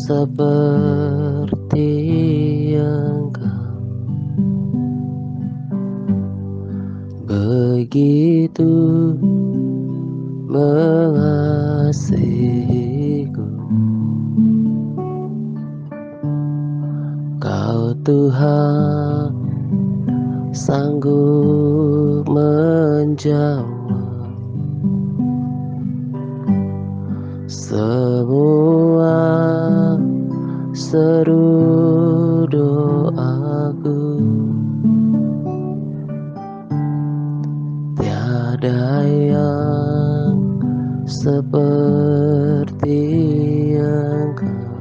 seperti Engkau, begitu mengasihiku. Kau Tuhan sanggup menjawab semua seru doaku. Tiada yang seperti Engkau,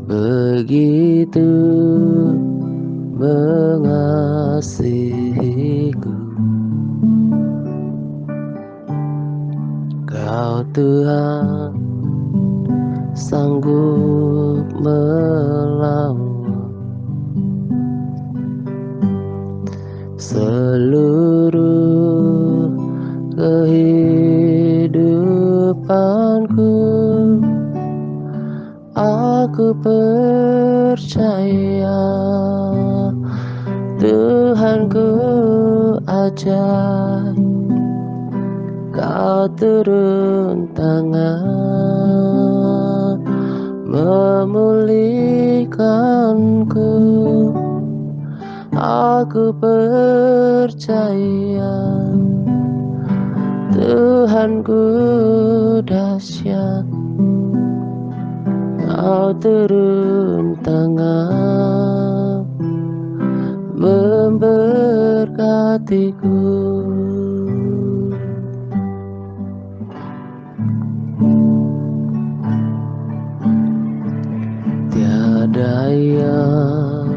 begitu mengasihiku. Kau Tuhan sanggup melawan seluruh kehidupanku. Aku percaya Tuhanku ajaib. Kau turun tangan memulihkanku. Aku percaya Tuhanku dahsyat. Kau turun tangan memberkatiku. Tiada yang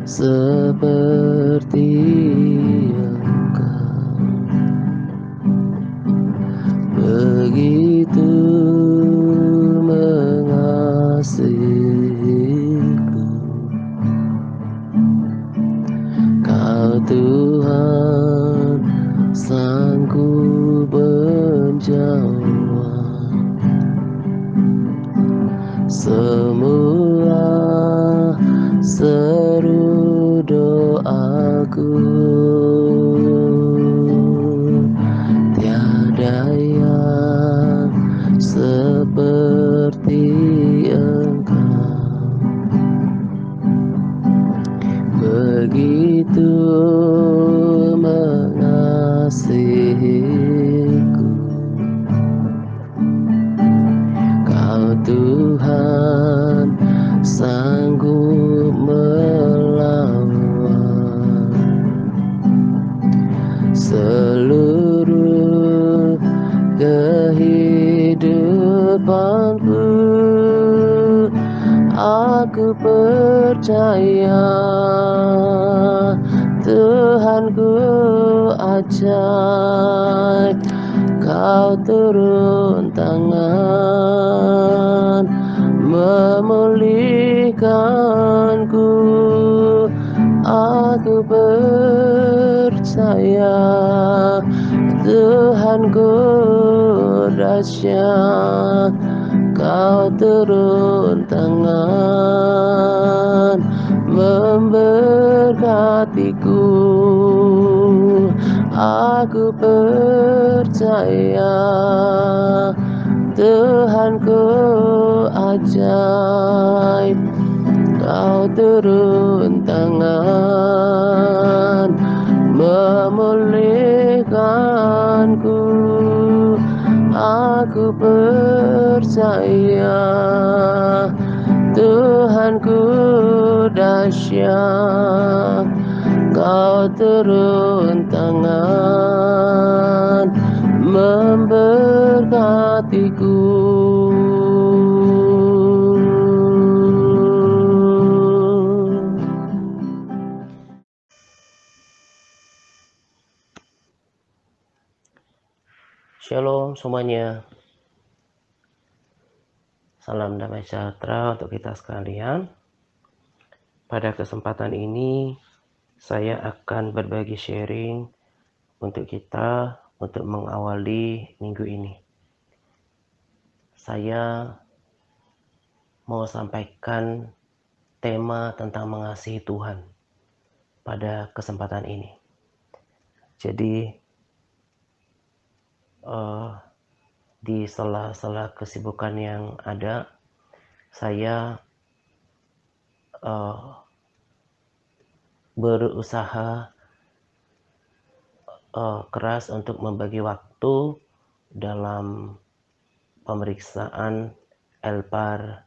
seperti Engkau, begitu mengasihiku. Kau Tuhan sanggup menjawab semua seru doaku. Tiada yang seperti Engkau, begitu mengasihiku. Kau Tuhan sanggup melawan seluruh kehidupanku. Aku percaya Tuhanku ajaib. Kau turun tangan memulihkanku. Aku percaya Tuhanku dahsyat. Kau turun tangan memberkatiku. Aku percaya Tuhanku ajaib. Kau turun tangan memulihkanku. Aku percaya Tuhanku dahsyat. Kau turun tangan memberkatiku. Shalom semuanya. Salam damai sejahtera untuk kita sekalian. Pada kesempatan ini saya akan berbagi sharing untuk kita untuk mengawali minggu ini. saya mau sampaikan tema tentang mengasihi Tuhan pada kesempatan ini. Jadi, di sela-sela kesibukan yang ada, saya berusaha keras untuk membagi waktu dalam pemeriksaan Elpar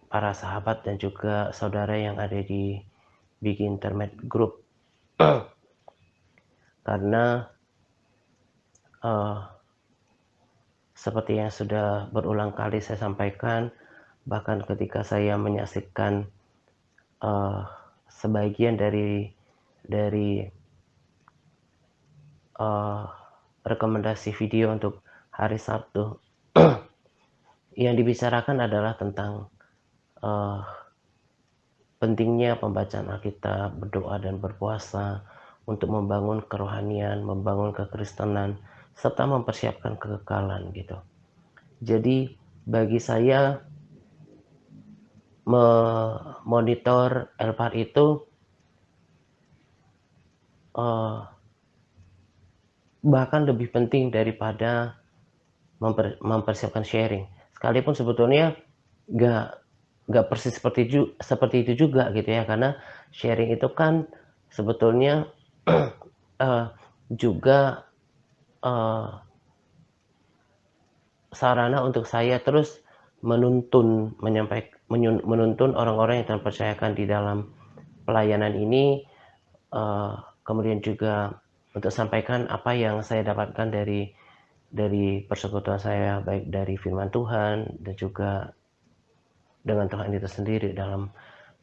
para sahabat dan juga saudara yang ada di Big Internet Group. Karena seperti yang sudah berulang kali saya sampaikan, bahkan ketika saya menyaksikan sebagian dari rekomendasi video untuk hari Sabtu, yang dibicarakan adalah tentang pentingnya pembacaan Alkitab, berdoa dan berpuasa untuk membangun kerohanian, membangun kekristenan, serta mempersiapkan kekekalan gitu. Jadi bagi saya memonitor Elpar itu bahkan lebih penting daripada mempersiapkan sharing. Sekalipun sebetulnya nggak persis seperti itu juga gitu ya, karena sharing itu kan sebetulnya juga sarana untuk saya terus menuntun orang-orang yang Tuhan percayakan di dalam pelayanan ini, kemudian juga untuk sampaikan apa yang saya dapatkan dari persekutuan saya, baik dari firman Tuhan dan juga dengan Tuhan itu sendiri dalam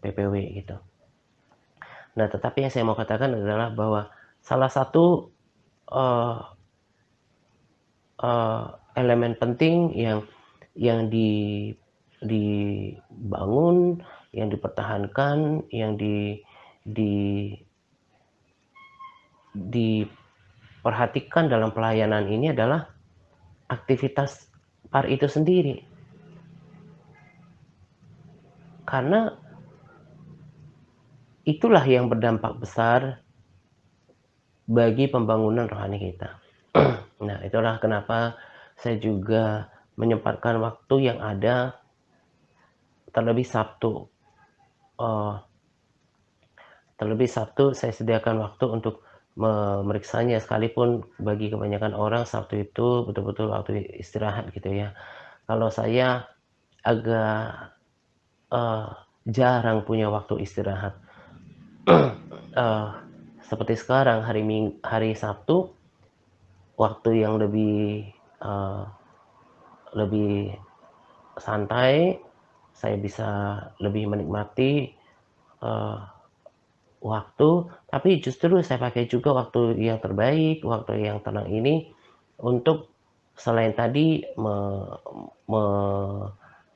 PPW gitu. Nah, tetapi yang saya mau katakan adalah bahwa salah satu elemen penting yang dibangun, yang dipertahankan, yang diperhatikan dalam pelayanan ini adalah aktivitas PAR itu sendiri. Karena itulah yang berdampak besar bagi pembangunan rohani kita. Nah, itulah kenapa saya juga menyempatkan waktu yang ada, terlebih Sabtu. Saya sediakan waktu untuk memeriksanya, sekalipun bagi kebanyakan orang Sabtu itu betul-betul waktu istirahat gitu ya. Kalau saya agak jarang punya waktu istirahat. Seperti sekarang hari Sabtu, waktu yang lebih santai, saya bisa lebih menikmati waktu, tapi justru saya pakai juga waktu yang terbaik, waktu yang tenang ini untuk selain tadi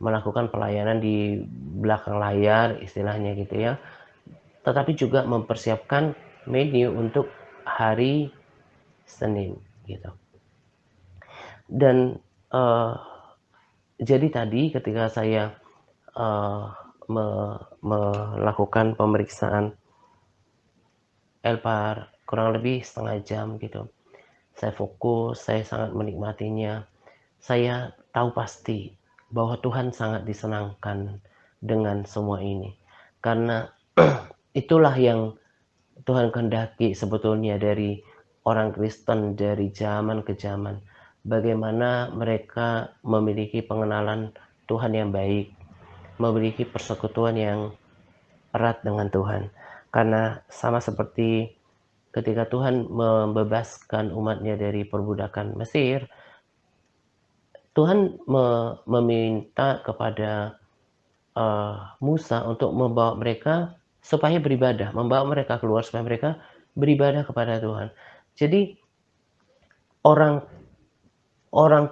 melakukan pelayanan di belakang layar istilahnya gitu ya, tetapi juga mempersiapkan menu untuk hari Senin gitu. Dan jadi tadi ketika saya melakukan pemeriksaan Elpar kurang lebih setengah jam gitu, saya fokus, saya sangat menikmatinya. Saya tahu pasti bahwa Tuhan sangat disenangkan dengan semua ini, karena itulah yang Tuhan kehendaki sebetulnya dari orang Kristen dari zaman ke zaman. Bagaimana mereka memiliki pengenalan Tuhan yang baik, memiliki persekutuan yang erat dengan Tuhan. Karena sama seperti ketika Tuhan membebaskan umatnya dari perbudakan Mesir, Tuhan meminta kepada Musa untuk membawa mereka supaya beribadah, membawa mereka keluar supaya mereka beribadah kepada Tuhan. Jadi orang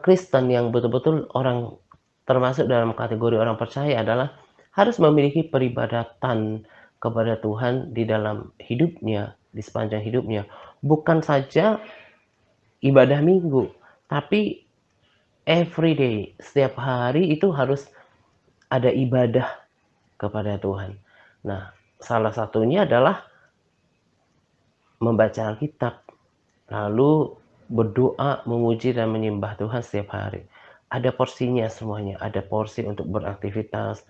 Kristen yang betul-betul orang termasuk dalam kategori orang percaya adalah harus memiliki peribadatan kepada Tuhan di dalam hidupnya, di sepanjang hidupnya. Bukan saja ibadah minggu, Tapi every day, setiap hari itu harus ada ibadah kepada Tuhan. Nah, salah satunya adalah membaca Alkitab, lalu berdoa, memuji dan menyembah Tuhan setiap hari. Ada porsinya semuanya, ada porsi untuk beraktivitas,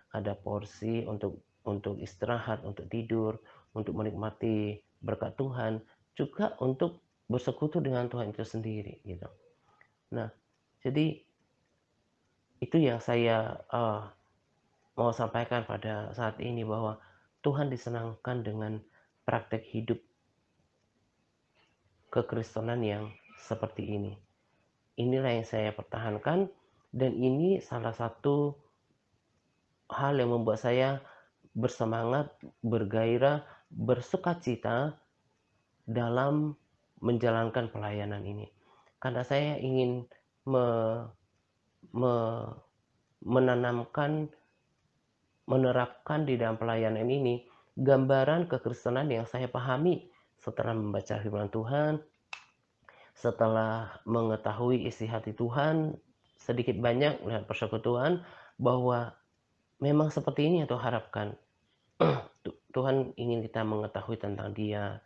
ada porsi untuk istirahat, untuk tidur, untuk menikmati berkat Tuhan, juga untuk bersekutu dengan Tuhan itu sendiri gitu. Nah, jadi itu yang saya mau sampaikan pada saat ini, bahwa Tuhan disenangkan dengan praktek hidup kekristenan yang seperti ini. Inilah yang saya pertahankan, dan ini salah satu hal yang membuat saya bersemangat, bergairah, bersukacita dalam menjalankan pelayanan ini. Karena saya ingin me, me, menanamkan, menerapkan di dalam pelayanan ini gambaran kekristenan yang saya pahami setelah membaca firman Tuhan, setelah mengetahui isi hati Tuhan sedikit banyak dan persekutuan, bahwa memang seperti ini yang Tuhan harapkan. Tuhan ingin kita mengetahui tentang Dia,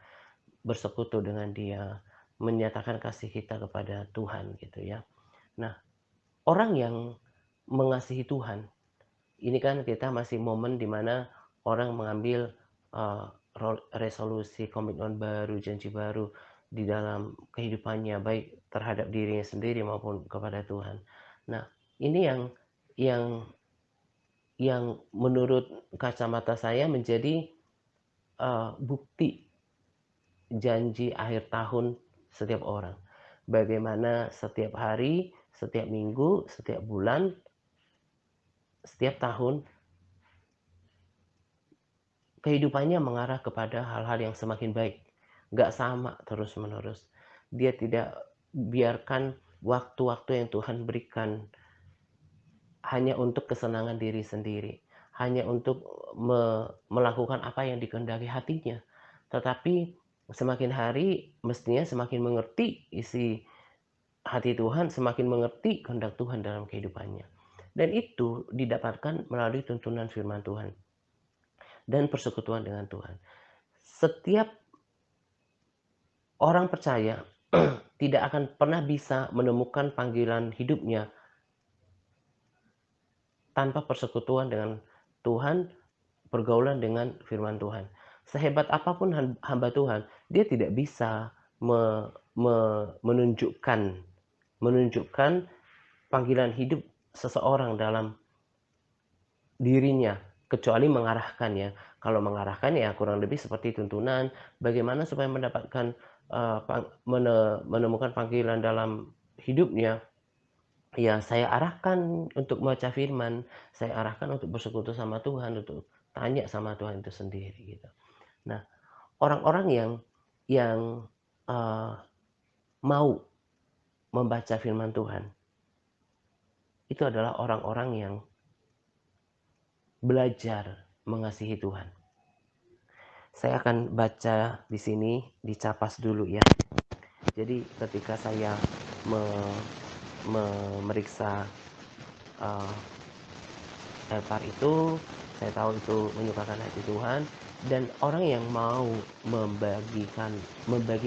bersekutu dengan Dia, menyatakan kasih kita kepada Tuhan gitu ya. Nah, orang yang mengasihi Tuhan, ini kan kita masih momen di mana orang mengambil uh, resolusi, komitmen baru, janji baru di dalam kehidupannya, baik terhadap dirinya sendiri maupun kepada Tuhan. Nah, ini yang menurut kacamata saya menjadi bukti janji akhir tahun setiap orang. Bagaimana setiap hari, setiap minggu, setiap bulan, setiap tahun, kehidupannya mengarah kepada hal-hal yang semakin baik. Nggak sama terus-menerus. Dia tidak biarkan waktu-waktu yang Tuhan berikan hanya untuk kesenangan diri sendiri, hanya untuk melakukan apa yang dikehendaki hatinya. Tetapi semakin hari mestinya semakin mengerti isi hati Tuhan, semakin mengerti kehendak Tuhan dalam kehidupannya. Dan itu didapatkan melalui tuntunan firman Tuhan dan persekutuan dengan Tuhan. Setiap orang percaya tidak akan pernah bisa menemukan panggilan hidupnya tanpa persekutuan dengan Tuhan, pergaulan dengan firman Tuhan. Sehebat apapun hamba Tuhan, dia tidak bisa menunjukkan panggilan hidup seseorang dalam dirinya, kecuali mengarahkan ya. Kalau mengarahkan ya kurang lebih seperti tuntunan, bagaimana supaya mendapatkan menemukan panggilan dalam hidupnya. Ya, saya arahkan untuk membaca firman, saya arahkan untuk bersekutu sama Tuhan, untuk tanya sama Tuhan itu sendiri gitu. Nah, orang-orang yang mau membaca firman Tuhan, itu adalah orang-orang yang belajar mengasihi Tuhan. Saya akan baca di sini, dicapas dulu ya. Jadi ketika saya memeriksa Elpar itu, saya tahu itu menyukakan hati Tuhan, dan orang yang mau membagi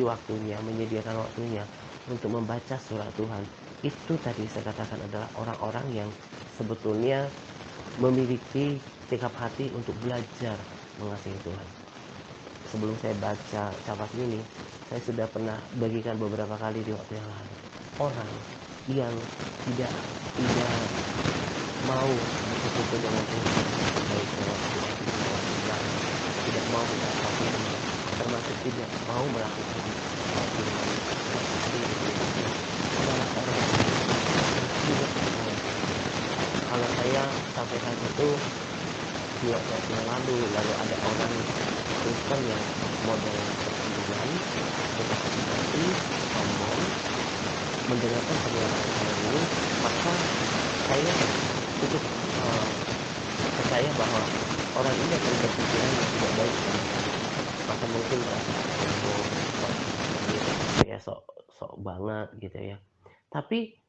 waktunya, menyediakan waktunya untuk membaca surat Tuhan, itu tadi saya katakan adalah orang-orang yang sebetulnya memiliki sikap hati untuk belajar mengasihi Tuhan. Sebelum saya baca capas ini, saya sudah pernah bagikan beberapa kali di waktu yang lalu. Orang yang tidak mau bersekutu dengan Tuhan, baik lewat doa, tidak mau membaca firman, termasuk tidak mau melakukan firman adalah orang yang tidak mau. Kalau saya sampai saat itu di waktu yang lalu ada orang Kristen yang model terpilihan, tetapi nanti sombong, mendengarkan pernyataan saya ini, maka saya cukup percaya bahwa orang ini akan berpikiran yang tidak baik, maka mungkin merasa sombong, sok banget gitu ya. Tapi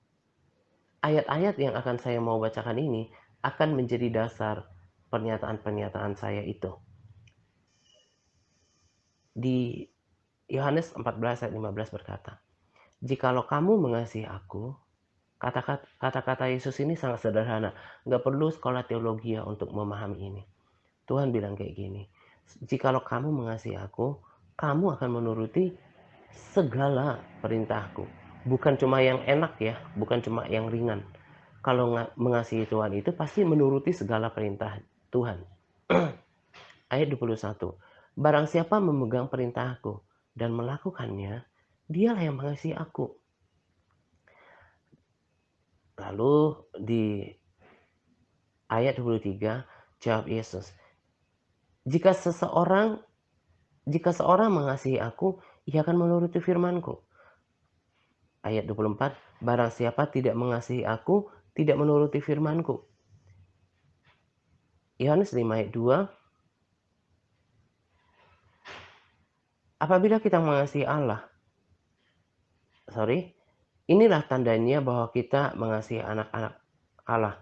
ayat-ayat yang akan saya mau bacakan ini akan menjadi dasar pernyataan-pernyataan saya itu. Di Yohanes 14 ayat 15 berkata, "Jikalau kamu mengasihi aku," kata-kata Yesus ini sangat sederhana, nggak perlu sekolah teologi ya untuk memahami ini. Tuhan bilang kayak gini, "Jikalau kamu mengasihi aku, kamu akan menuruti segala perintahku." Bukan cuma yang enak ya, bukan cuma yang ringan. Kalau mengasihi Tuhan itu pasti menuruti segala perintah Tuhan. Ayat 21. Barang siapa memegang perintahku dan melakukannya, dialah yang mengasihi aku. Lalu di ayat 23, jawab Yesus, Jika seorang mengasihi aku, ia akan menuruti firman-Ku." Ayat 24, barang siapa tidak mengasihi aku, tidak menuruti firman-Ku. Yohanes 5 ayat 2, apabila kita mengasihi Allah, inilah tandanya bahwa kita mengasihi anak-anak Allah.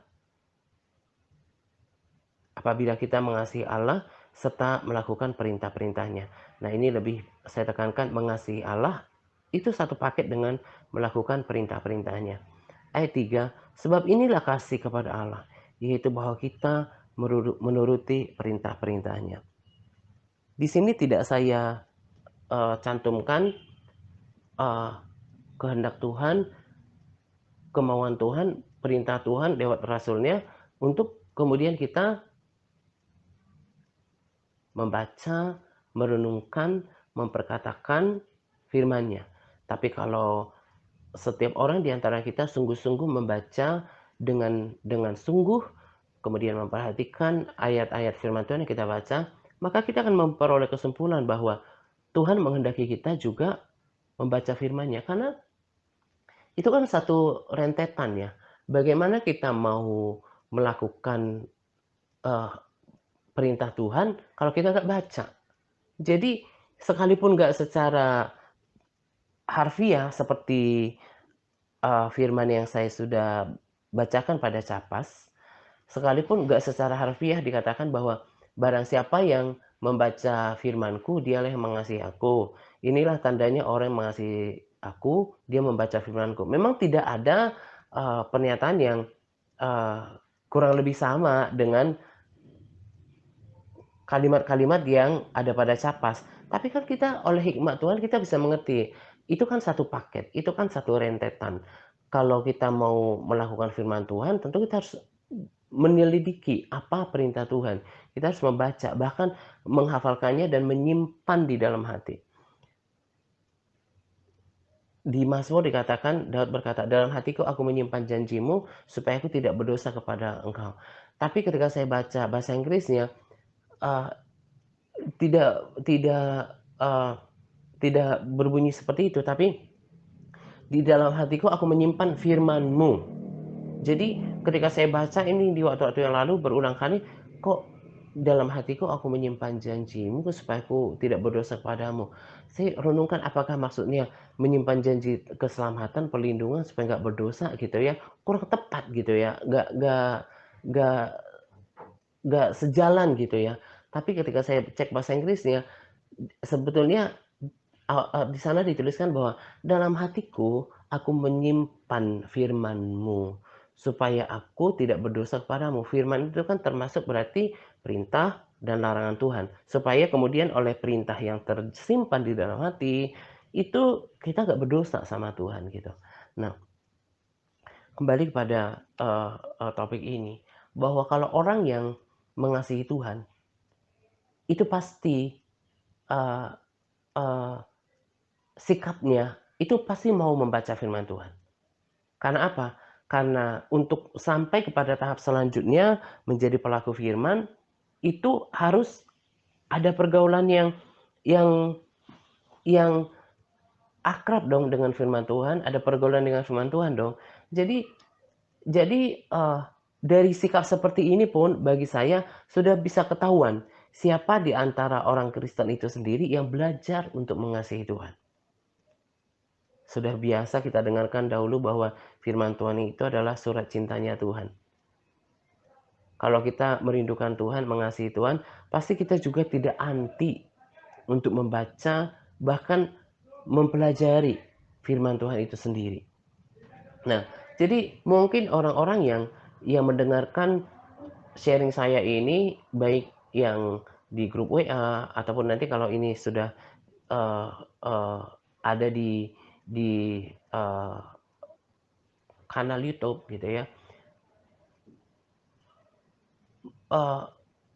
Apabila kita mengasihi Allah serta melakukan perintah-perintahnya. Nah, ini lebih saya tekankan, mengasihi Allah itu satu paket dengan melakukan perintah-perintahnya. Ayat 3, sebab inilah kasih kepada Allah, yaitu bahwa kita menuruti perintah-perintahnya. Di sini tidak saya cantumkan kehendak Tuhan, kemauan Tuhan, perintah Tuhan lewat rasulnya untuk kemudian kita membaca, merenungkan, memperkatakan firman-Nya. Tapi kalau setiap orang di antara kita sungguh-sungguh membaca dengan sungguh, kemudian memperhatikan ayat-ayat firman Tuhan yang kita baca, maka kita akan memperoleh kesimpulan bahwa Tuhan menghendaki kita juga membaca firman-Nya. Karena itu kan satu rentetan ya. Bagaimana kita mau melakukan perintah Tuhan kalau kita nggak baca? Jadi sekalipun nggak secara harfiah seperti firman yang saya sudah bacakan pada Capas, sekalipun nggak secara harfiah dikatakan bahwa barang siapa yang membaca firman-Ku, dialah yang mengasihi aku. Inilah tandanya orang yang mengasihi aku, dia membaca firman-Ku. Memang tidak ada pernyataan yang kurang lebih sama dengan kalimat-kalimat yang ada pada Capas. Tapi kan kita oleh hikmat Tuhan kita bisa mengerti, itu kan satu paket, itu kan satu rentetan. Kalau kita mau melakukan firman Tuhan, tentu kita harus menyelidiki apa perintah Tuhan. Kita harus membaca, bahkan menghafalkannya dan menyimpan di dalam hati. Di Mazmur dikatakan, Daud berkata, "Dalam hatiku aku menyimpan janjimu, supaya aku tidak berdosa kepada engkau." Tapi ketika saya baca bahasa Inggrisnya, uh, tidak tidak uh, tidak berbunyi seperti itu, tapi di dalam hatiku aku menyimpan firman-Mu. Jadi ketika saya baca ini di waktu-waktu yang lalu berulang kali, kok dalam hatiku aku menyimpan janjimu supaya aku tidak berdosa kepadamu. Saya renungkan apakah maksudnya menyimpan janji keselamatan, perlindungan supaya nggak berdosa gitu ya. Kurang tepat gitu ya. Nggak nggak sejalan gitu ya. Tapi ketika saya cek bahasa Inggrisnya, sebetulnya di sana dituliskan bahwa dalam hatiku aku menyimpan firman-Mu supaya aku tidak berdosa kepadamu. Firman itu kan termasuk berarti perintah dan larangan Tuhan. Supaya kemudian oleh perintah yang tersimpan di dalam hati, itu kita nggak berdosa sama Tuhan gitu. Nah, kembali kepada topik ini, bahwa kalau orang yang mengasihi Tuhan, itu pasti uh, uh, sikapnya itu pasti mau membaca firman Tuhan. Karena apa? Karena untuk sampai kepada tahap selanjutnya menjadi pelaku firman, itu harus ada pergaulan yang yang akrab dong dengan firman Tuhan, ada pergaulan dengan firman Tuhan dong. Jadi dari sikap seperti ini pun bagi saya sudah bisa ketahuan siapa di antara orang Kristen itu sendiri yang belajar untuk mengasihi Tuhan. Sudah biasa kita dengarkan dahulu bahwa firman Tuhan itu adalah surat cintanya Tuhan. Kalau kita merindukan Tuhan, mengasihi Tuhan, pasti kita juga tidak anti untuk membaca, bahkan mempelajari firman Tuhan itu sendiri. Nah, jadi mungkin orang-orang yang mendengarkan sharing saya ini, baik yang di grup WA ataupun nanti kalau ini sudah uh, uh, ada di uh, kanal YouTube gitu ya, uh,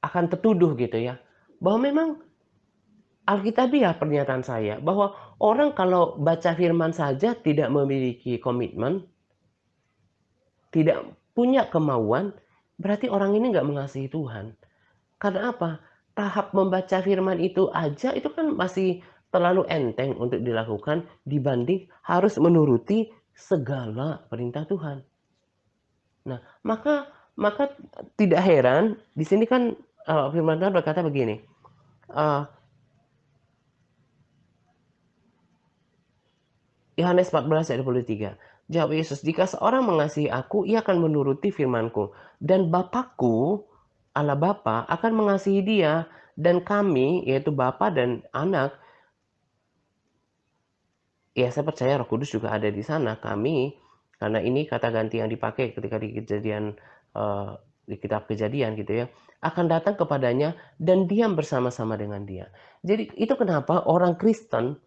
akan tertuduh gitu ya, bahwa memang Alkitabiah pernyataan saya bahwa orang kalau baca firman saja tidak memiliki komitmen, tidak punya kemauan, berarti orang ini nggak mengasihi Tuhan. Karena apa? Tahap membaca firman itu aja itu kan masih terlalu enteng untuk dilakukan dibanding harus menuruti segala perintah Tuhan. Nah, maka tidak heran di sini kan firman Tuhan berkata begini. Yohanes 14 ayat 23. Jawab Yesus, jika seorang mengasihi aku, ia akan menuruti firmanku. Dan Bapakku, Allah Bapa, akan mengasihi dia. Dan kami, yaitu Bapa dan anak, ya saya percaya Roh Kudus juga ada di sana. Kami, karena ini kata ganti yang dipakai ketika di kejadian, di kitab kejadian gitu ya, akan datang kepadanya dan diam bersama-sama dengan dia. Jadi itu kenapa orang Kristen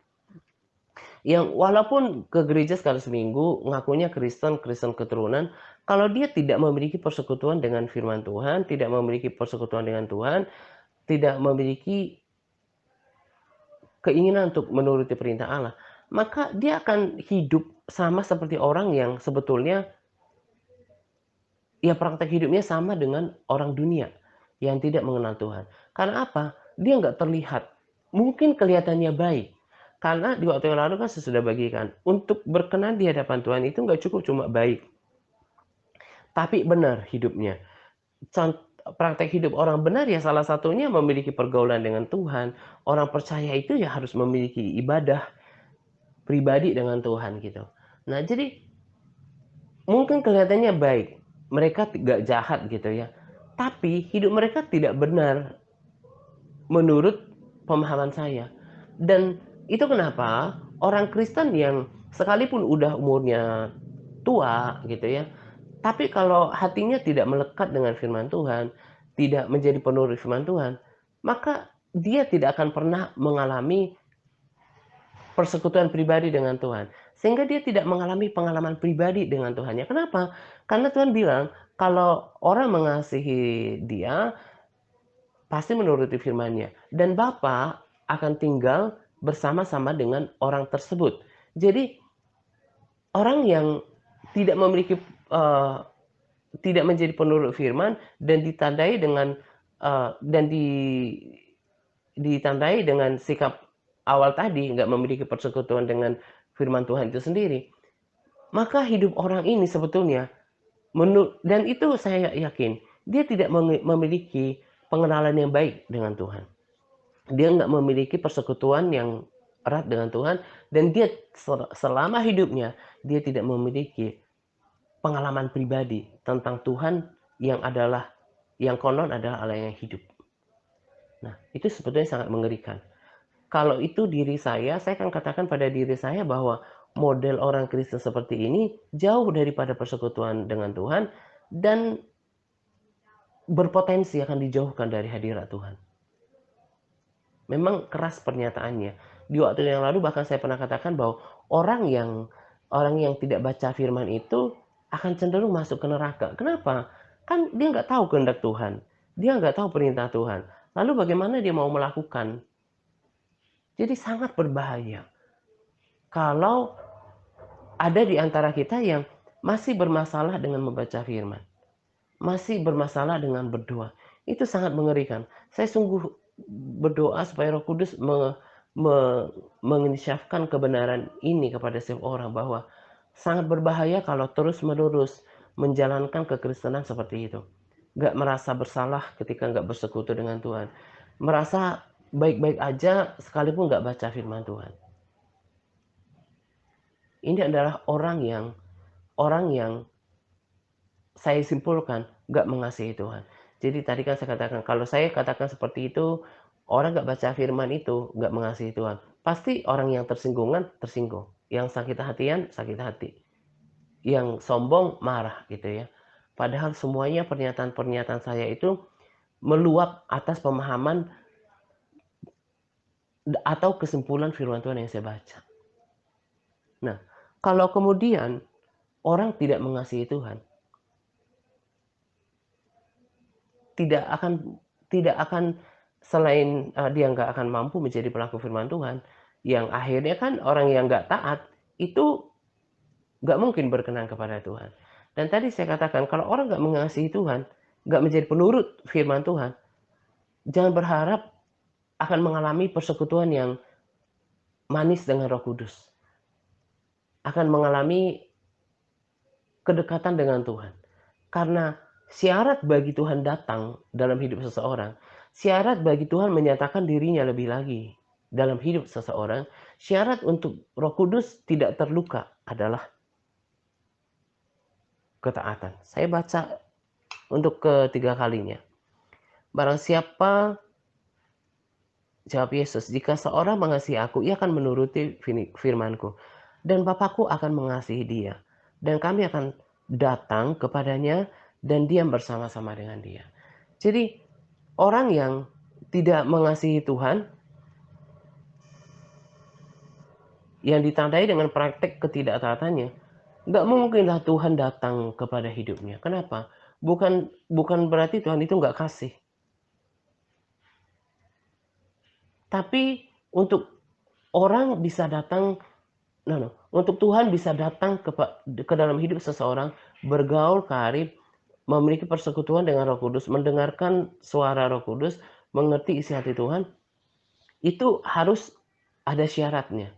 yang walaupun ke gereja sekali seminggu, ngakunya Kristen, Kristen keturunan, kalau dia tidak memiliki persekutuan dengan firman Tuhan, tidak memiliki persekutuan dengan Tuhan, tidak memiliki keinginan untuk menuruti perintah Allah, maka dia akan hidup sama seperti orang yang sebetulnya ya praktek hidupnya sama dengan orang dunia yang tidak mengenal Tuhan. Karena apa? Dia nggak terlihat. Mungkin kelihatannya baik. Karena di waktu yang lalu kan saya sudah bagikan. Untuk berkenan di hadapan Tuhan itu nggak cukup cuma baik. Tapi benar hidupnya. Praktek hidup orang benar ya salah satunya memiliki pergaulan dengan Tuhan. Orang percaya itu ya harus memiliki ibadah pribadi dengan Tuhan gitu. Nah jadi mungkin kelihatannya baik. Mereka tidak jahat gitu ya. Tapi hidup mereka tidak benar menurut pemahaman saya. Dan itu kenapa orang Kristen yang sekalipun udah umurnya tua gitu ya, tapi kalau hatinya tidak melekat dengan firman Tuhan, tidak menjadi penurut firman Tuhan, maka dia tidak akan pernah mengalami persekutuan pribadi dengan Tuhan. Sehingga dia tidak mengalami pengalaman pribadi dengan Tuhannya. Kenapa? Karena Tuhan bilang, kalau orang mengasihi dia, pasti menuruti firman-Nya. Dan Bapa akan tinggal bersama-sama dengan orang tersebut. Jadi orang yang tidak memiliki tidak menjadi penurut firman dan ditandai dengan ditandai dengan sikap awal tadi, nggak memiliki persekutuan dengan firman Tuhan itu sendiri, maka hidup orang ini sebetulnya dan itu saya yakin dia tidak memiliki pengenalan yang baik dengan Tuhan. Dia nggak memiliki persekutuan yang erat dengan Tuhan, dan dia selama hidupnya dia tidak memiliki pengalaman pribadi tentang Tuhan yang konon adalah Allah yang hidup. Nah, itu sebetulnya sangat mengerikan. Kalau itu diri saya akan katakan pada diri saya bahwa model orang Kristen seperti ini jauh daripada persekutuan dengan Tuhan dan berpotensi akan dijauhkan dari hadirat Tuhan. Memang keras pernyataannya. Di waktu yang lalu bahkan saya pernah katakan bahwa orang yang tidak baca firman itu akan cenderung masuk ke neraka. Kenapa? Kan dia nggak tahu kehendak Tuhan. Dia nggak tahu perintah Tuhan. Lalu bagaimana dia mau melakukan? Jadi sangat berbahaya kalau ada di antara kita yang masih bermasalah dengan membaca firman, masih bermasalah dengan berdoa. Itu sangat mengerikan. Saya sungguh berdoa supaya Roh Kudus menginsyafkan kebenaran ini kepada setiap orang, bahwa sangat berbahaya kalau terus-menerus menjalankan kekristenan seperti itu. Gak merasa bersalah ketika gak bersekutu dengan Tuhan. Merasa baik-baik aja sekalipun gak baca firman Tuhan. ini adalah orang yang saya simpulkan nggak mengasihi Tuhan. Jadi tadi kan saya katakan, kalau saya katakan seperti itu, orang nggak baca firman itu nggak mengasihi Tuhan. Pasti orang yang tersinggungan, tersinggung. Yang sakit hatian, sakit hati. Yang sombong, marah gitu ya. Padahal semuanya pernyataan-pernyataan saya itu meluap atas pemahaman atau kesimpulan firman Tuhan yang saya baca. Nah, kalau kemudian orang tidak mengasihi Tuhan, tidak akan selain dia nggak akan mampu menjadi pelaku firman Tuhan, yang akhirnya kan orang yang nggak taat itu nggak mungkin berkenan kepada Tuhan. Dan tadi saya katakan kalau orang nggak mengasihi Tuhan, nggak menjadi penurut firman Tuhan, jangan berharap akan mengalami persekutuan yang manis dengan Roh Kudus, akan mengalami kedekatan dengan Tuhan. Karena syarat bagi Tuhan datang dalam hidup seseorang, syarat bagi Tuhan menyatakan dirinya lebih lagi dalam hidup seseorang, syarat untuk Roh Kudus tidak terluka adalah ketaatan. Saya baca untuk ketiga kalinya. Barang siapa, jawab Yesus, jika seorang mengasihi aku, ia akan menuruti firman-Ku. Dan Bapakku akan mengasihi dia. Dan kami akan datang kepadanya dan diam bersama-sama dengan dia. Jadi orang yang tidak mengasihi Tuhan, yang ditandai dengan praktek ketidaktaatannya, nggak mungkinlah Tuhan datang kepada hidupnya. Kenapa? Bukan berarti Tuhan itu nggak kasih. Tapi untuk orang bisa datang, untuk Tuhan bisa datang ke dalam hidup seseorang, bergaul karib, memiliki persekutuan dengan Roh Kudus, mendengarkan suara Roh Kudus, mengerti isi hati Tuhan, itu harus ada syaratnya,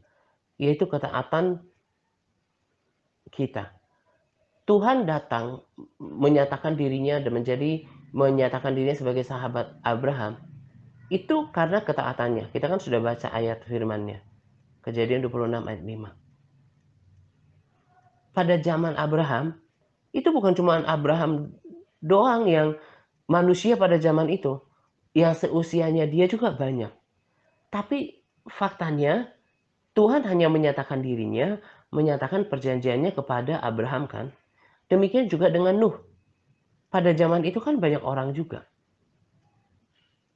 yaitu ketaatan kita. Tuhan datang menyatakan dirinya dan menyatakan dirinya sebagai sahabat Abraham, itu karena ketaatannya. Kita kan sudah baca ayat firman-Nya. Kejadian 26 ayat 5. Pada zaman Abraham, itu bukan cuma Abraham doang yang manusia pada zaman itu. Yang seusianya dia juga banyak. Tapi faktanya Tuhan hanya menyatakan dirinya, menyatakan perjanjiannya kepada Abraham kan. Demikian juga dengan Nuh. Pada zaman itu kan banyak orang juga.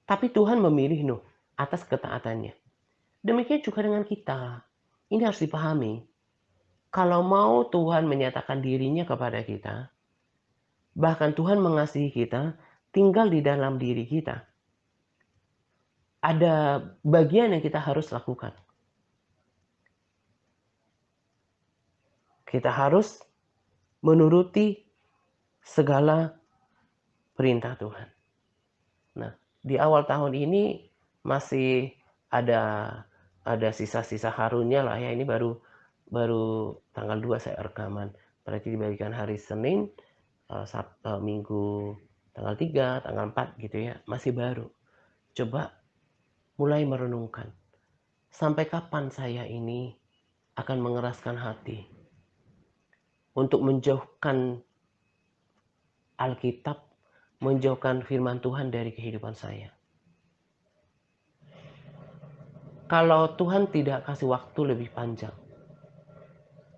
Tapi Tuhan memilih Nuh atas ketaatannya. Demikian juga dengan kita. Ini harus dipahami. Kalau mau Tuhan menyatakan dirinya kepada kita, bahkan Tuhan mengasihi kita, tinggal di dalam diri kita. Ada bagian yang kita harus lakukan. Kita harus menuruti segala perintah Tuhan. Nah, di awal tahun ini masih ada sisa-sisa harunnya lah ya. Ini baru tanggal 2 saya rekaman. Berarti dibagikan hari Senin, Minggu tanggal 3, tanggal 4 gitu ya. Masih baru. Coba mulai merenungkan. Sampai kapan saya ini akan mengeraskan hati untuk menjauhkan Alkitab, menjauhkan firman Tuhan dari kehidupan saya. Kalau Tuhan tidak kasih waktu lebih panjang,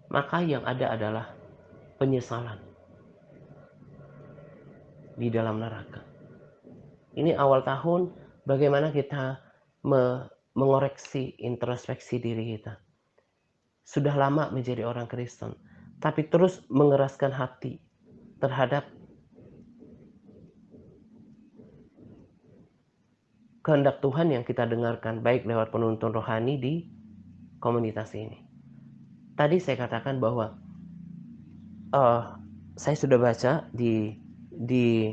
maka yang ada adalah penyesalan di dalam neraka. Ini awal tahun, bagaimana kita mengoreksi introspeksi diri kita. Sudah lama menjadi orang Kristen, tapi terus mengeraskan hati terhadap kehendak Tuhan yang kita dengarkan, baik lewat penuntun rohani di komunitas ini. Tadi saya katakan bahwa saya sudah baca di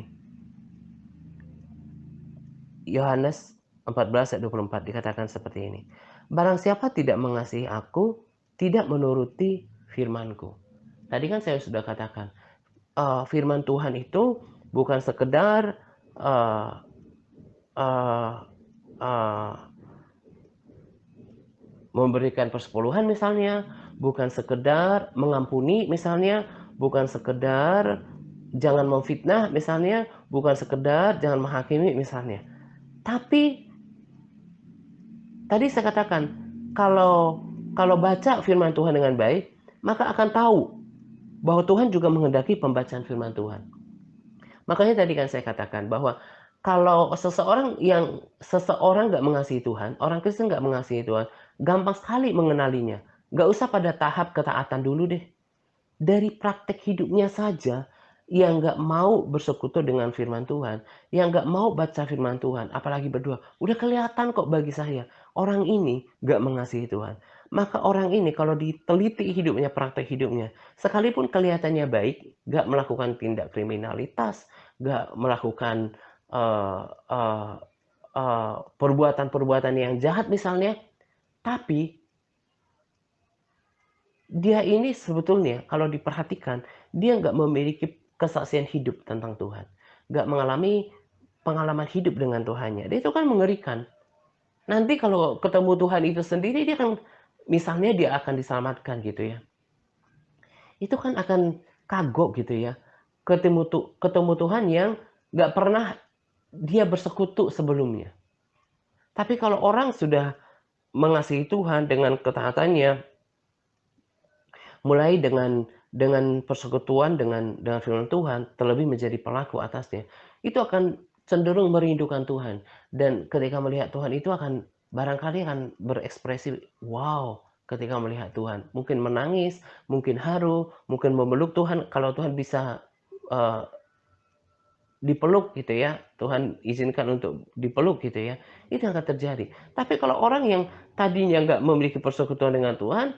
Yohanes 14 ayat 24 dikatakan seperti ini. Barang siapa tidak mengasihi aku, tidak menuruti firman-Ku. Tadi kan saya sudah katakan, firman Tuhan itu bukan sekedar memberikan persepuluhan misalnya, bukan sekedar mengampuni misalnya, bukan sekedar jangan memfitnah misalnya, bukan sekedar jangan menghakimi misalnya. Tapi tadi saya katakan, kalau kalau baca firman Tuhan dengan baik, maka akan tahu bahwa Tuhan juga menghendaki pembacaan firman Tuhan. Makanya tadi kan saya katakan bahwa kalau seseorang nggak mengasihi Tuhan, orang Kristen nggak mengasihi Tuhan, gampang sekali mengenalinya. Nggak usah pada tahap ketaatan dulu deh. Dari praktek hidupnya saja, yang nggak mau bersekutu dengan firman Tuhan, yang nggak mau baca firman Tuhan, apalagi berdoa, udah kelihatan kok bagi saya, orang ini nggak mengasihi Tuhan. Maka orang ini kalau diteliti hidupnya, praktek hidupnya, sekalipun kelihatannya baik, nggak melakukan tindak kriminalitas, nggak melakukan eh, eh, perbuatan-perbuatan yang jahat misalnya, tapi dia ini sebetulnya kalau diperhatikan, dia nggak memiliki kesaksian hidup tentang Tuhan. Nggak mengalami pengalaman hidup dengan Tuhannya. Dia itu kan mengerikan. Nanti kalau ketemu Tuhan itu sendiri, dia kan misalnya dia akan diselamatkan gitu ya. Itu kan akan kagok gitu ya. Ketemu Tuhan yang nggak pernah dia bersekutu sebelumnya. Tapi kalau orang sudah mengasihi Tuhan dengan ketaatannya, mulai dengan persekutuan dengan firman Tuhan, terlebih menjadi pelaku atasnya, itu akan cenderung merindukan Tuhan. Dan ketika melihat Tuhan itu akan barangkali akan berekspresi, wow, ketika melihat Tuhan. Mungkin menangis, mungkin haru, mungkin memeluk Tuhan. Kalau Tuhan bisa uh, dipeluk gitu ya, Tuhan izinkan untuk dipeluk gitu ya, itu akan terjadi. Tapi kalau orang yang tadinya nggak memiliki persekutuan dengan Tuhan,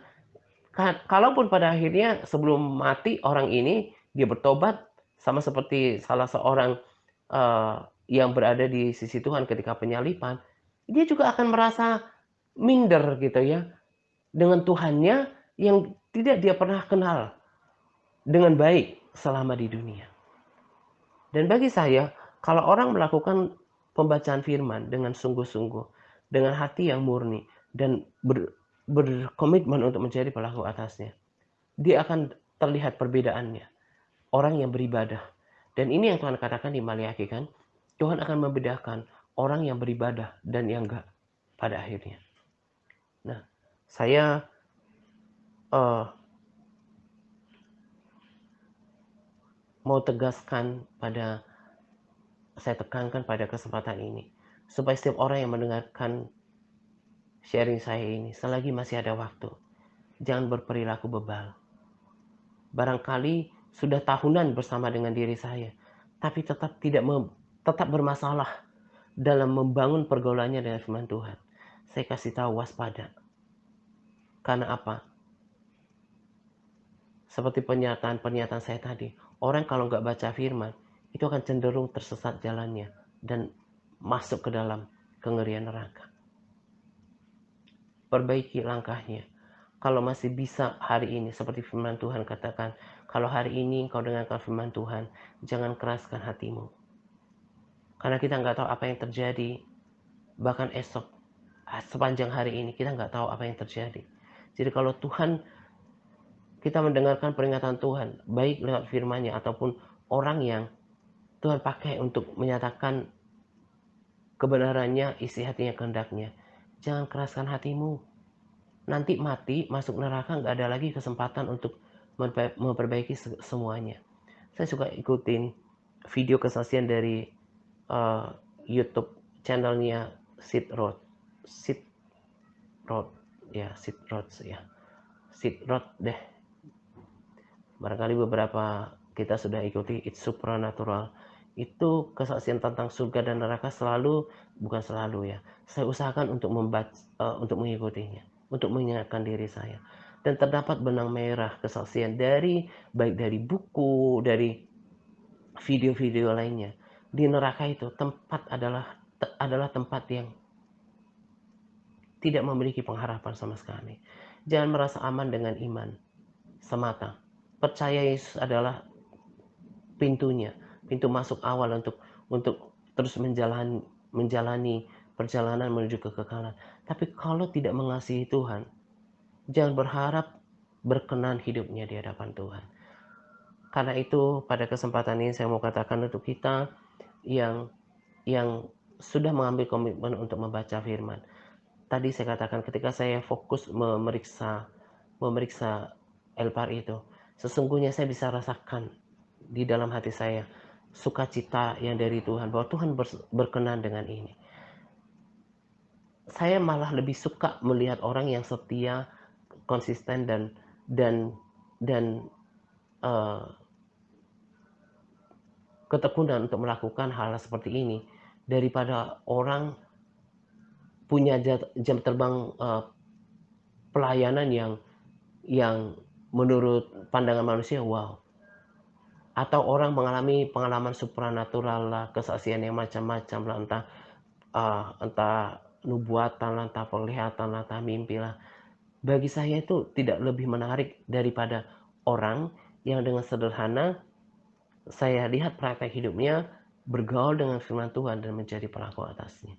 kalaupun pada akhirnya sebelum mati orang ini dia bertobat sama seperti salah seorang yang berada di sisi Tuhan ketika penyalipan, dia juga akan merasa minder gitu ya dengan Tuhannya yang tidak dia pernah kenal dengan baik selama di dunia. Dan bagi saya, kalau orang melakukan pembacaan firman dengan sungguh-sungguh, dengan hati yang murni dan berkomitmen untuk menjadi pelaku atasnya, dia akan terlihat perbedaannya. Orang yang beribadah. Dan ini yang Tuhan katakan di Maliaki kan. Tuhan akan membedakan orang yang beribadah dan yang enggak pada akhirnya. Nah, saya mau saya tekankan pada kesempatan ini. Supaya setiap orang yang mendengarkan sharing saya ini, selagi masih ada waktu, jangan berperilaku bebal. Barangkali sudah tahunan bersama dengan diri saya, tapi tetap bermasalah dalam membangun pergaulannya dengan firman Tuhan. Saya kasih tahu waspada. Karena apa? Seperti pernyataan saya tadi, orang kalau nggak baca firman, itu akan cenderung tersesat jalannya dan masuk ke dalam kengerian neraka. Perbaiki langkahnya. Kalau masih bisa hari ini, seperti firman Tuhan katakan, kalau hari ini engkau dengarkan firman Tuhan, jangan keraskan hatimu. Karena kita nggak tahu apa yang terjadi, bahkan esok, sepanjang hari ini, kita nggak tahu apa yang terjadi. Jadi kalau kita mendengarkan peringatan Tuhan, baik lewat firman-Nya ataupun orang yang Tuhan pakai untuk menyatakan kebenarannya, isi hatinya, kehendaknya, jangan keraskan hatimu. Nanti mati, masuk neraka, nggak ada lagi kesempatan untuk memperbaiki semuanya. Saya suka ikutin video kesaksian dari YouTube channelnya Sid Roth. Sid Roth, ya Sid Roth ya. Sid Roth deh. Barangkali beberapa kita sudah ikuti It's Supernatural. Itu kesaksian tentang surga dan neraka bukan selalu ya. Saya usahakan untuk mengikutinya, untuk mengingatkan diri saya. Dan terdapat benang merah kesaksian baik dari buku, dari video-video lainnya. Di neraka itu adalah tempat yang tidak memiliki pengharapan sama sekali. Jangan merasa aman dengan iman semata. Percaya Yesus adalah pintunya, pintu masuk awal untuk terus menjalani perjalanan menuju kekekalan. Tapi kalau tidak mengasihi Tuhan, jangan berharap berkenan hidupnya di hadapan Tuhan. Karena itu pada kesempatan ini saya mau katakan untuk kita yang sudah mengambil komitmen untuk membaca firman. Tadi saya katakan ketika saya fokus memeriksa Elpar itu, sesungguhnya saya bisa rasakan di dalam hati saya sukacita yang dari Tuhan, bahwa Tuhan berkenan dengan ini. Saya malah lebih suka melihat orang yang setia, konsisten dan ketekunan untuk melakukan hal seperti ini, daripada orang punya jam terbang pelayanan yang menurut pandangan manusia wow, atau orang mengalami pengalaman supranatural lah, kesaksian yang macam-macam lah, entah nubuatan lah, entah penglihatan lah, entah mimpi lah. Bagi saya itu tidak lebih menarik daripada orang yang dengan sederhana saya lihat praktek hidupnya bergaul dengan firman Tuhan dan menjadi pelaku atasnya.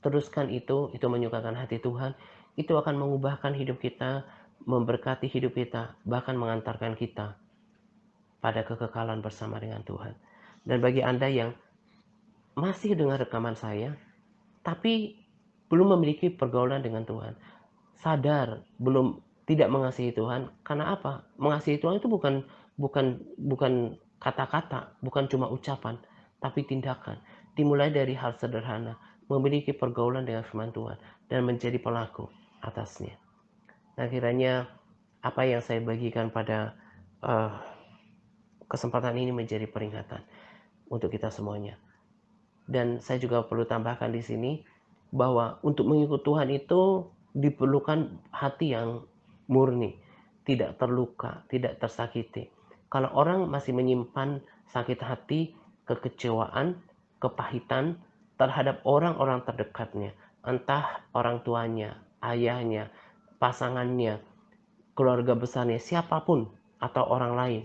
Teruskan itu menyukakan hati Tuhan, itu akan mengubahkan hidup kita, memberkati hidup kita, bahkan mengantarkan kita pada kekekalan bersama dengan Tuhan. Dan bagi Anda yang masih dengar rekaman saya, tapi belum memiliki pergaulan dengan Tuhan, sadar belum tidak mengasihi Tuhan, karena apa? Mengasihi Tuhan itu bukan kata-kata, bukan cuma ucapan, tapi tindakan. Dimulai dari hal sederhana, memiliki pergaulan dengan firman Tuhan dan menjadi pelaku atasnya. Nah, kiranya apa yang saya bagikan pada kesempatan ini menjadi peringatan untuk kita semuanya. Dan saya juga perlu tambahkan di sini bahwa untuk mengikut Tuhan itu diperlukan hati yang murni, tidak terluka, tidak tersakiti. Kalau orang masih menyimpan sakit hati, kekecewaan, kepahitan terhadap orang-orang terdekatnya, entah orang tuanya, ayahnya, pasangannya, keluarga besarnya, siapapun atau orang lain,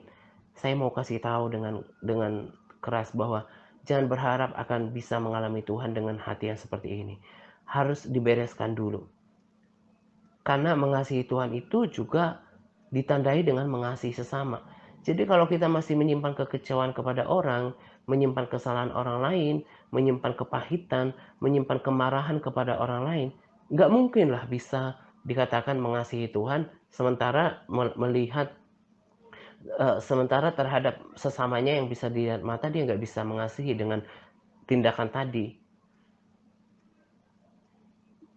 saya mau kasih tahu dengan keras bahwa jangan berharap akan bisa mengalami Tuhan dengan hati yang seperti ini. Harus dibereskan dulu. Karena mengasihi Tuhan itu juga ditandai dengan mengasihi sesama. Jadi kalau kita masih menyimpan kekecewaan kepada orang, menyimpan kesalahan orang lain, menyimpan kepahitan, menyimpan kemarahan kepada orang lain, nggak mungkin lah bisa dikatakan mengasihi Tuhan sementara melihat sementara terhadap sesamanya yang bisa dilihat mata dia nggak bisa mengasihi dengan tindakan tadi,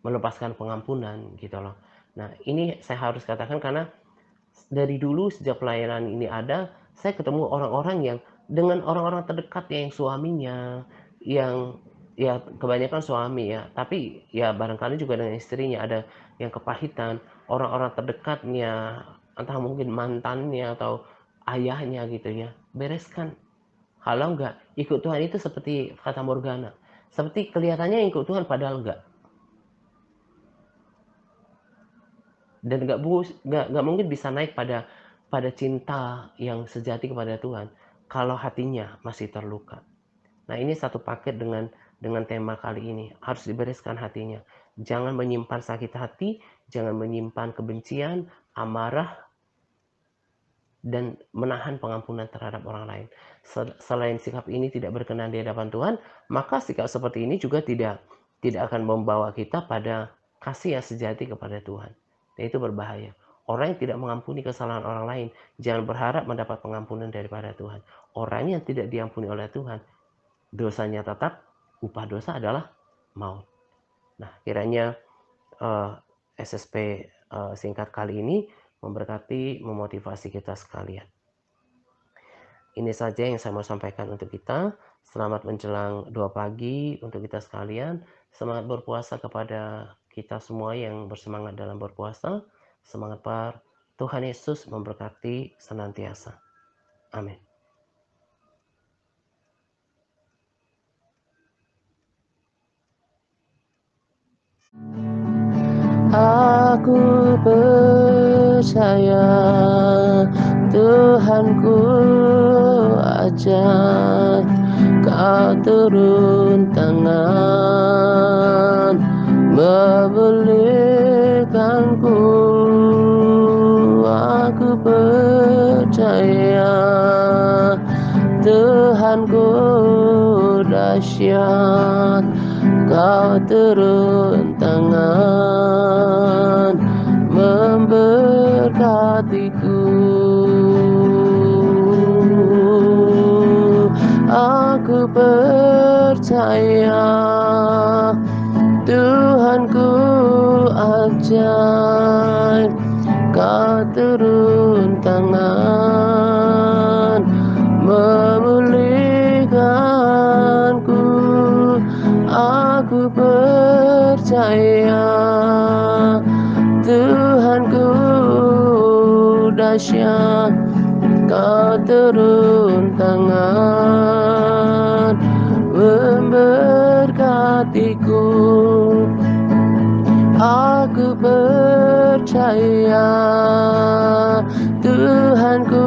melepaskan pengampunan gitu loh. Nah, ini saya harus katakan karena dari dulu sejak pelayanan ini ada, saya ketemu orang-orang yang dengan orang-orang terdekat yang suaminya, yang ya kebanyakan suami ya, tapi ya barangkali juga dengan istrinya ada yang kepahitan, orang-orang terdekatnya, entah mungkin mantannya atau ayahnya gitu ya, bereskan. Kalau enggak, ikut Tuhan itu seperti kata Morgana, seperti kelihatannya ikut Tuhan padahal enggak. Dan nggak mungkin bisa naik pada cinta yang sejati kepada Tuhan kalau hatinya masih terluka. Nah, ini satu paket dengan tema kali ini. Harus dibereskan hatinya. Jangan menyimpan sakit hati, jangan menyimpan kebencian, amarah, dan menahan pengampunan terhadap orang lain. Selain sikap ini tidak berkenan di hadapan Tuhan, maka sikap seperti ini juga tidak akan membawa kita pada kasih yang sejati kepada Tuhan. Dan itu berbahaya. Orang yang tidak mengampuni kesalahan orang lain, jangan berharap mendapat pengampunan daripada Tuhan. Orang yang tidak diampuni oleh Tuhan, dosanya tetap, upah dosa adalah maut. Nah, kiranya SSP singkat kali ini memberkati, memotivasi kita sekalian. Ini saja yang saya mau sampaikan untuk kita. Selamat menjelang 2 pagi untuk kita sekalian. Semangat berpuasa kepada kita semua yang bersemangat dalam berpuasa. Semangat Par. Tuhan Yesus memberkati senantiasa. Amin. Aku percaya Tuhanku ajak kau turun tangan, membelikanku percaya Tuhanku dahsyat, Kau turun tangan memberkatiku. Aku percaya Tuhanku ajaib, Kau turun tangan memulihkanku. Aku percaya Tuhanku dahsyat, Kau turun tangan memberkatiku. Aku percaya Tuhanku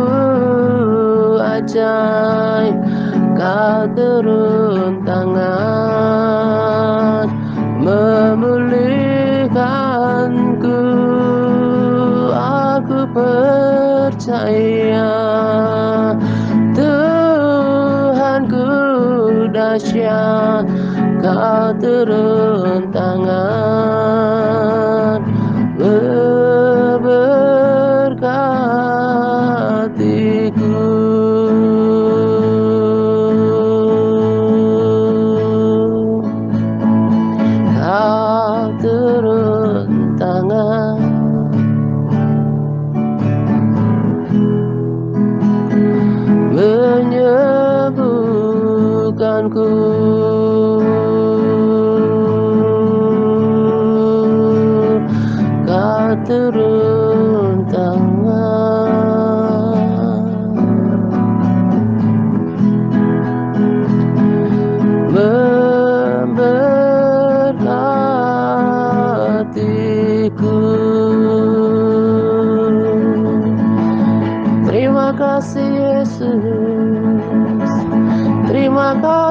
ajaib, Kau turun tangan memulihkanku. Aku percaya Tuhanku dahsyat, Kau turun tangan memberkatiku. Kau turun tangan menyembuhkanku. Kau turun tangan memberkatiku. Terima kasih Yesus, terima kasih